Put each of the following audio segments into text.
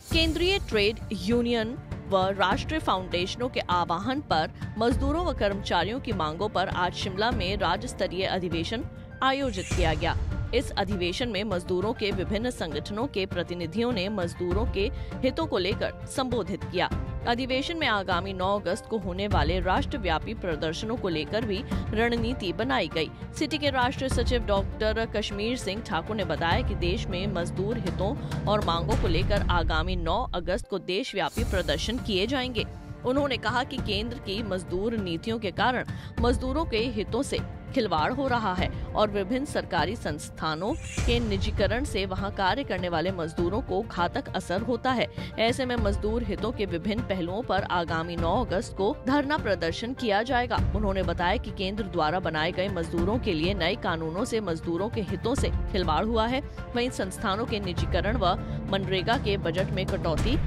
केंद्रीय trade union व राष्ट्रीय फाउंडेशनों के आह्वान पर मजदूरों व कर्मचारियों की मांगों पर आज शिमला में राज्य स्तरीय अधिवेशन आयोजित किया गया। इस अधिवेशन में मजदूरों के विभिन्न संगठनों के प्रतिनिधियों ने मजदूरों के हितों को लेकर संबोधित किया। अधिवेशन में आगामी 9 अगस्त को होने वाले राष्ट्रव्यापी प्रदर्शनों को लेकर भी रणनीति बनाई गई। सिटी के राष्ट्रीय सचिव डॉक्टर कश्मीर सिंह ठाकुर ने बताया कि देश में मजदूर हितों और मांगों को लेकर आगामी 9 अगस्त को देशव्यापी प्रदर्शन किए जाएंगे। उन्होंने कहा कि केंद्र की मजदूर नीतियों के कारण मजदूरों के हितों से खिलवाड़ हो रहा है और विभिन्न सरकारी संस्थानों के निजीकरण से वहां कार्य करने वाले मजदूरों को घातक असर होता है। ऐसे में मजदूर हितों के विभिन्न पहलुओं पर आगामी 9 अगस्त को धरना प्रदर्शन किया जाएगा। उन्होंने बताया कि केंद्र द्वारा बनाए गए मजदूरों के लिए नए कानूनों से मजदूरों के हितों से खिलवाड़ हुआ है। वहीं संस्थानों के निजीकरण व मनरेगा के बजट में कटौती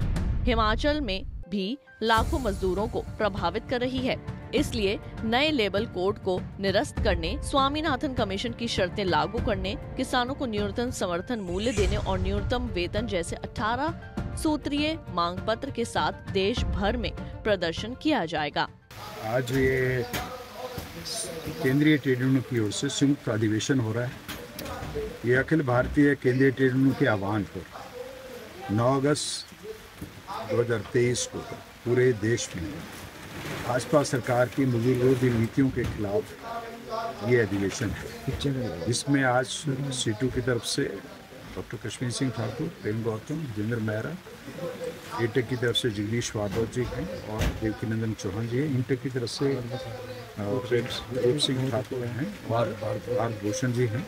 हिमाचल में भी लाखों मजदूरों को प्रभावित कर रही है। इसलिए नए लेबर कोड को निरस्त करने, स्वामीनाथन कमीशन की शर्तें लागू करने, किसानों को न्यूनतम समर्थन मूल्य देने और न्यूनतम वेतन जैसे 18 सूत्रीय मांग पत्र के साथ देश भर में प्रदर्शन किया जाएगा। आज ये केंद्रीय ट्रेड यूनियन की ओर से संयुक्त अधिवेशन हो रहा है। ये अखिल भारतीय केंद्रीय ट्रेड यूनियन के आह्वान पर 9 अगस्त 2023 को पूरे देश में भाजपा सरकार की मजदूर विरोधी नीतियों के खिलाफ ये अधिवेशन है, जिसमें आज सीटू की तरफ से डॉक्टर कश्मीर सिंह ठाकुर, प्रेम गौतम, जितेंद्र मेहरा, एटेक की तरफ से जगदीश वाधव जी हैं और देवकीनंदन चौहान जी हैं, इंटेक की तरफ से प्रेम सिंह ठाकुर हैं और भारत भूषण जी हैं,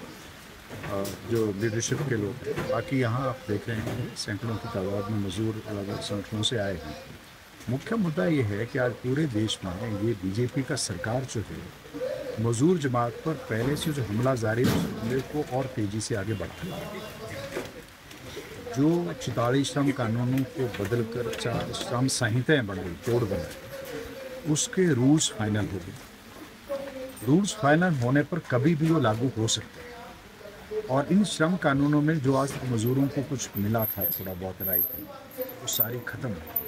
जो लीडरशिप के लोग हैं। बाकी यहाँ आप देख रहे हैं सैकड़ों की तादाद में मजदूर अलग अलग संगठनों से आए हैं। मुख्य मुद्दा ये है कि आज पूरे देश में ये बीजेपी का सरकार जो है मजदूर जमात पर पहले से जो हमला जारी है, उस हमले को और तेजी से आगे बढ़ा है। जो 44 श्रम कानूनों को बदलकर 4 श्रम संहिताएं बनाई, तोड़ बनाई, उसके रूल्स फाइनल हो गए। रूल्स फाइनल होने पर कभी भी वो लागू हो सकते हैं और इन श्रम कानूनों में जो आज मजदूरों को कुछ मिला था, थोड़ा बहुत राइट, वो सारी खत्म है।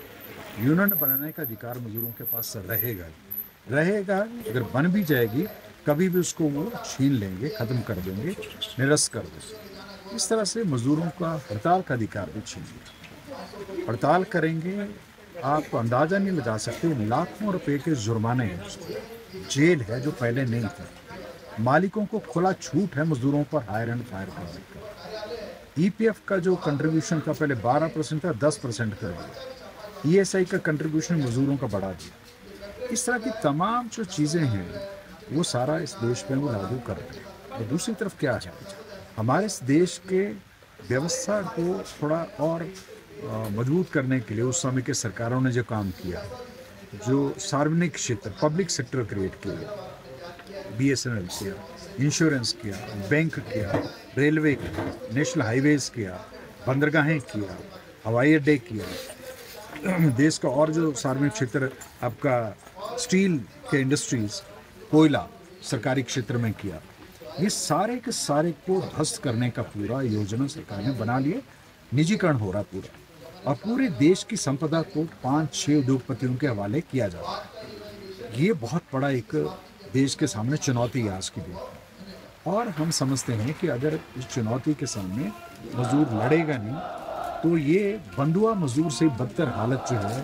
यूनियन बनाने का अधिकार मजदूरों के पास रहेगा, अगर बन भी जाएगी कभी भी उसको वो छीन लेंगे, खत्म कर देंगे, निरस्त कर देंगे। इस तरह से मजदूरों का हड़ताल का अधिकार भी छीन लिया। हड़ताल करेंगे, आप अंदाजा नहीं लगा सकते, लाखों रुपए के जुर्माने हैं, जेल है जो पहले नहीं था। मालिकों को खुला छूट है मजदूरों पर हायर एंड फायर करने का। ईपीएफ का जो कंट्रीब्यूशन का पहले 12% था, 10% कर दिया। ईएसआई का कंट्रीब्यूशन मजदूरों का बढ़ा दिया। इस तरह की तमाम जो चीज़ें हैं वो सारा इस देश में वो लागू कर रहे हैं। और दूसरी तरफ क्या है, हमारे इस देश के व्यवस्था को थोड़ा और मजबूत करने के लिए उस समय के सरकारों ने जो काम किया, जो सार्वजनिक क्षेत्र पब्लिक सेक्टर क्रिएट किया, बीएसएनएल किया, इंश्योरेंस किया, बैंक किया, रेलवे किया, नेशनल हाईवेज किया, बंदरगाहें किया, हवाई अड्डे किया, देश का और जो सार्वजनिक क्षेत्र आपका स्टील के इंडस्ट्रीज, कोयला सरकारी क्षेत्र में किया, ये सारे के सारे को ध्वस्त करने का पूरा योजना सरकार ने बना लिए। निजीकरण हो रहा पूरा और पूरे देश की संपदा को 5-6 उद्योगपतियों के हवाले किया जा रहा है। ये बहुत बड़ा एक देश के सामने चुनौती है आज की डेट में। और हम समझते हैं कि अगर इस चुनौती के सामने मजदूर लड़ेगा नहीं तो ये बंधुआ मजदूर से बदतर हालत जो है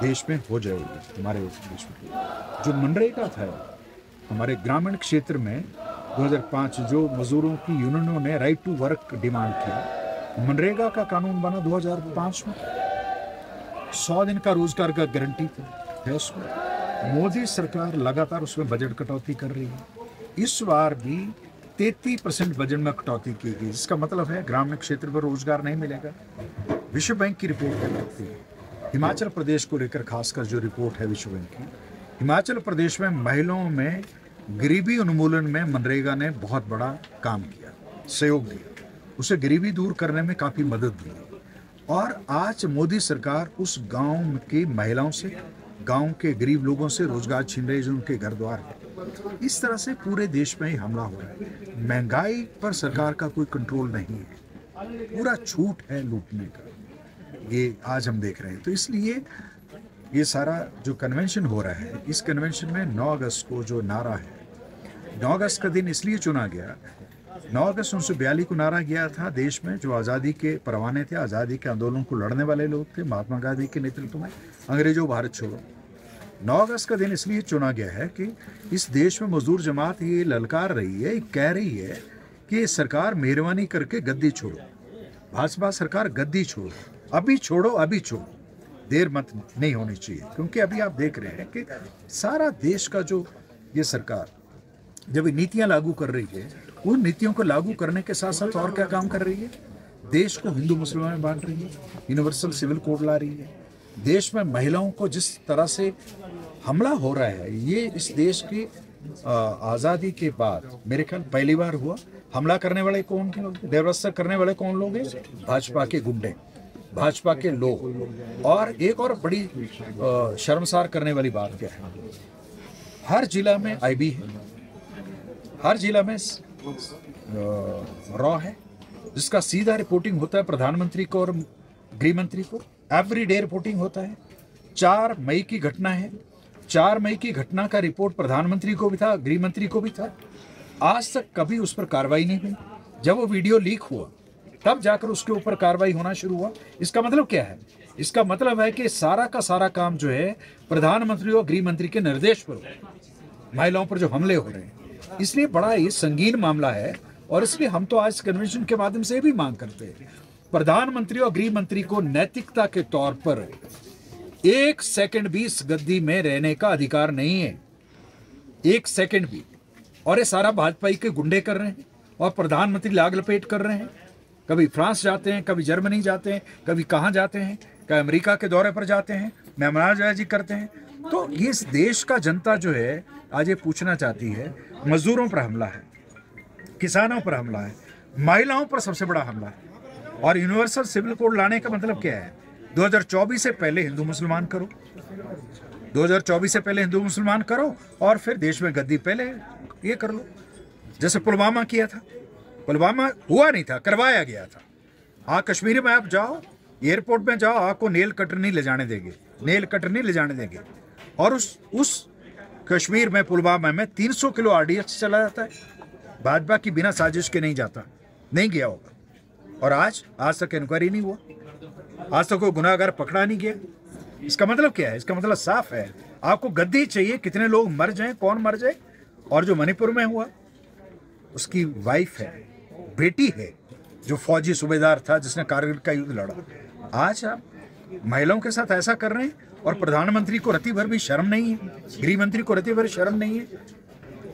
देश में हो जाएगी। हमारे देश में जो मनरेगा था हमारे ग्रामीण क्षेत्र में 2005 जो मजदूरों की यूनियनों ने राइट टू वर्क डिमांड किया, मनरेगा का कानून बना 2005 में। 100 दिन का रोजगार का गारंटी है उसमें। मोदी सरकार लगातार उसमें बजट कटौती कर रही है। इस बार भी 33% बजट में कटौती की गई, जिसका मतलब है ग्रामीण क्षेत्र पर रोजगार नहीं मिलेगा। विश्व बैंक की रिपोर्ट कहती है, हिमाचल प्रदेश को लेकर खासकर जो रिपोर्ट है विश्व बैंक की, हिमाचल प्रदेश में महिलाओं में गरीबी उन्मूलन में मनरेगा ने बहुत बड़ा काम किया, सहयोग दिया, उसे गरीबी दूर करने में काफ़ी मदद दी। और आज मोदी सरकार उस गांव की महिलाओं से, गांव के गरीब लोगों से रोजगार छीन रही है, जो उनके घर द्वार है। इस तरह से पूरे देश में ही हमला हो रहा है। महंगाई पर सरकार का कोई कंट्रोल नहीं है, पूरा छूट है लूटने का। ये आज हम देख रहे हैं। तो इसलिए ये सारा जो कन्वेंशन हो रहा है, इस कन्वेंशन में 9 अगस्त को जो नारा है, 9 अगस्त का दिन इसलिए चुना गया, 9 अगस्त 1942 को नारा गया था देश में, जो आज़ादी के परवाने थे, आज़ादी के आंदोलन को लड़ने वाले लोग थे, महात्मा गांधी के नेतृत्व में, अंग्रेजों भारत छोड़ो। 9 अगस्त का दिन इसलिए चुना गया है कि इस देश में मजदूर जमात ये ललकार रही है, कह रही है कि सरकार मेहरबानी करके गद्दी छोड़ो, भाजपा सरकार गद्दी छोड़ो, अभी छोड़ो, अभी छोड़ो, देर मत नहीं होनी चाहिए। क्योंकि अभी आप देख रहे हैं कि सारा देश का जो ये सरकार जब नीतियां लागू कर रही है, उन नीतियों को लागू करने के साथ साथ और क्या काम कर रही है, देश को हिंदू मुसलमान में बांट रही है, यूनिवर्सल सिविल कोड ला रही है, देश में महिलाओं को जिस तरह से हमला हो रहा है, ये इस देश की आज़ादी के बाद मेरे ख्याल पहली बार हुआ। हमला करने वाले कौन के लोग, व्यवस्था करने वाले कौन लोग हैं, भाजपा के गुंडे, भाजपा के लोग। और एक और बड़ी शर्मसार करने वाली बात क्या है, हर जिला में आईबी है, हर जिला में रॉ है, जिसका सीधा रिपोर्टिंग होता है प्रधानमंत्री को और गृह मंत्री को, एवरीडे रिपोर्टिंग होता है। 4 मई की घटना है, 4 मई की घटना का रिपोर्ट प्रधानमंत्री को भी था, गृह मंत्री को भी था। आज तक कभी उस पर कार्रवाई नहीं हुई। जब वो वीडियो लीक हुआ तब जाकर उसके ऊपर कार्रवाई होना शुरू हुआ। इसका मतलब क्या है, इसका मतलब है कि सारा का सारा काम जो है प्रधानमंत्री और गृह मंत्री के निर्देश पर महिलाओं पर जो हमले हो रहे हैं, इसलिए बड़ा ये संगीन मामला है। और इसलिए हम तो आज कन्वेंशन के माध्यम से भी मांग करते हैं, प्रधानमंत्री और गृह मंत्री को नैतिकता के तौर पर 1 सेकंड भी इस गद्दी में रहने का अधिकार नहीं है, 1 सेकंड भी। और ये सारा भाजपाई के गुंडे कर रहे हैं और प्रधानमंत्री लाग लपेट कर रहे हैं। कभी फ्रांस जाते हैं, कभी जर्मनी जाते हैं, कभी कहाँ जाते हैं, कभी अमेरिका के दौरे पर जाते हैं, मेहमाननवाजी करते हैं। तो ये इस देश का जनता जो है आज ये पूछना चाहती है, मजदूरों पर हमला है, किसानों पर हमला है, महिलाओं पर सबसे बड़ा हमला है। और यूनिवर्सल सिविल कोड लाने का मतलब क्या है, 2024 से पहले हिंदू मुसलमान करो, 2024 से पहले हिंदू मुसलमान करो और फिर देश में गद्दी पहले ये कर लो, जैसे पुलवामा किया था। पुलवामा हुआ नहीं था, करवाया गया था। कश्मीर में आप जाओ, एयरपोर्ट में जाओ, आपको नेल कटर नहीं ले जाने देंगे, नेल कटर नहीं ले जाने देंगे। और उस कश्मीर में, पुलवामा में 300 किलो RDX चला जाता है, भाजपा की बिना साजिश के नहीं जाता, नहीं गया होगा। और आज तक इंक्वायरी नहीं हुआ, आज तक कोई गुनाहगार पकड़ा नहीं गया। इसका मतलब क्या है, इसका मतलब साफ है, आपको गद्दी चाहिए, कितने लोग मर जाएं, कौन मर जाए। और जो मणिपुर में हुआ, उसकी वाइफ है, बेटी है, जो फौजी सूबेदार था जिसने कारगिल का युद्ध लड़ा। आज आप महिलाओं के साथ ऐसा कर रहे हैं और प्रधानमंत्री को रति भर भी शर्म नहीं है, गृह मंत्री को रति भर शर्म नहीं है।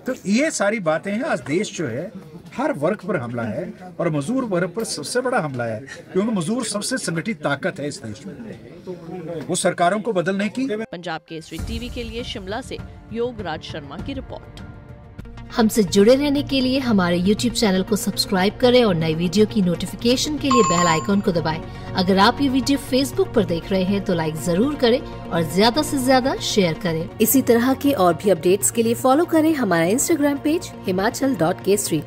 तो ये सारी बातें हैं। आज देश जो है हर वर्ग पर हमला है और मजदूर वर्ग पर सबसे बड़ा हमला है, क्योंकि मजदूर सबसे संगठित ताकत है इस देश में, वो सरकारों को बदलने की। पंजाब केसरी टीवी के लिए शिमला से योगराज शर्मा की रिपोर्ट। हमसे जुड़े रहने के लिए हमारे YouTube चैनल को सब्सक्राइब करें और नई वीडियो की नोटिफिकेशन के लिए बेल आइकॉन को दबाएं। अगर आप ये वीडियो Facebook पर देख रहे हैं तो लाइक जरूर करें और ज्यादा से ज्यादा शेयर करें। इसी तरह के और भी अपडेट्स के लिए फॉलो करें हमारा Instagram पेज himachal.kesri।